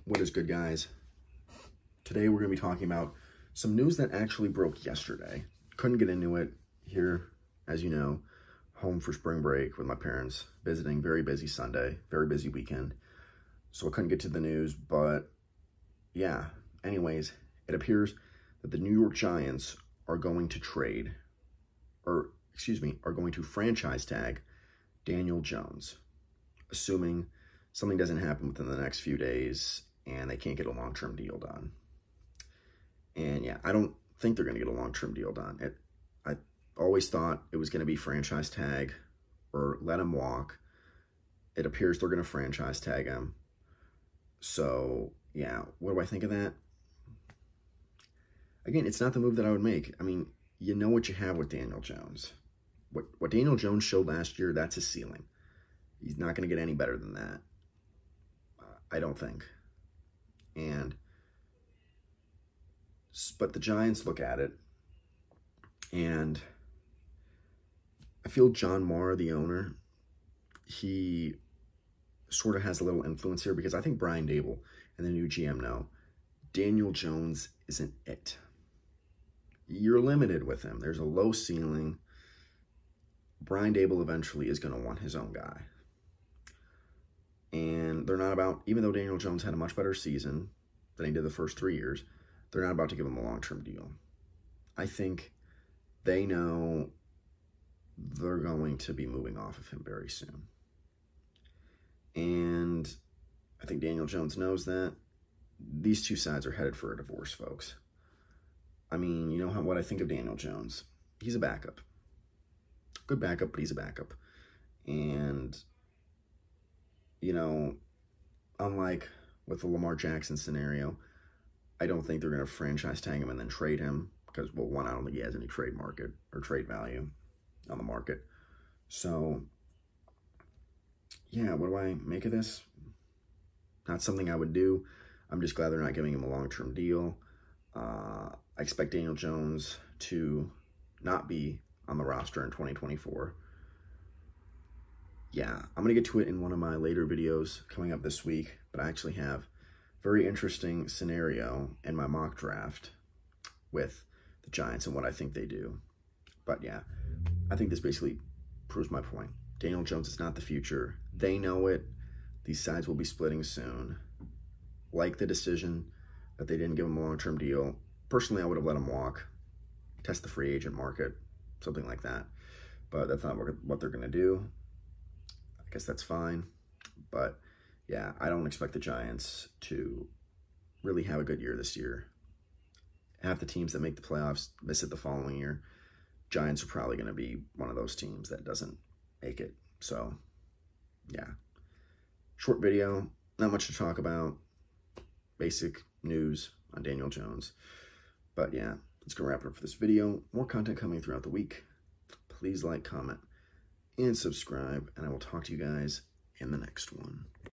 What is good, guys? Today we're going to be talking about some news that actually broke yesterday. Couldn't get into it here, as you know, home for spring break with my parents, visiting. Very busy Sunday, very busy weekend. So I couldn't get to the news, but yeah. Anyways, it appears that the New York Giants are going to are going to franchise tag Daniel Jones, assuming something doesn't happen within the next few days and they can't get a long-term deal done. And yeah, I don't think they're going to get a long-term deal done. I always thought it was going to be franchise tag or let him walk. It appears they're going to franchise tag him. So yeah, what do I think of that? Again, it's not the move that I would make. I mean, you know what you have with Daniel Jones. What Daniel Jones showed last year, that's his ceiling. He's not going to get any better than that. I don't think. But the Giants look at it, and I feel John Mara, the owner, he sort of has a little influence here, because I think Brian Daboll and the new GM know Daniel Jones isn't it. You're limited with him. There's a low ceiling. Brian Daboll eventually is going to want his own guy. And they're not about, even though Daniel Jones had a much better season than he did the first 3 years, they're not about to give him a long-term deal. I think they know they're going to be moving off of him very soon. And I think Daniel Jones knows that. These two sides are headed for a divorce, folks. I mean, you know what I think of Daniel Jones. He's a backup. Good backup, but he's a backup. And, you know, unlike with the Lamar Jackson scenario, I don't think they're going to franchise tag him and then trade him, because, well, one, I don't think he has any trade market or trade value on the market. So, yeah, what do I make of this? Not something I would do. I'm just glad they're not giving him a long-term deal. I expect Daniel Jones to not be on the roster in 2024. Yeah, I'm going to get to it in one of my later videos coming up this week, but I actually have a very interesting scenario in my mock draft with the Giants and what I think they do. But yeah, I think this basically proves my point. Daniel Jones is not the future. They know it. These sides will be splitting soon. Like the decision that they didn't give him a long-term deal. Personally, I would have let him walk, test the free agent market, something like that. But that's not what they're going to do. I guess that's fine. But yeah, I don't expect the Giants to really have a good year this year. Half the teams that make the playoffs miss it the following year. Giants are probably going to be one of those teams that doesn't make it. So yeah, short video, not much to talk about. Basic news on Daniel Jones. But yeah, that's going to wrap it up for this video. More content coming throughout the week. Please like, comment, and subscribe, and I will talk to you guys in the next one.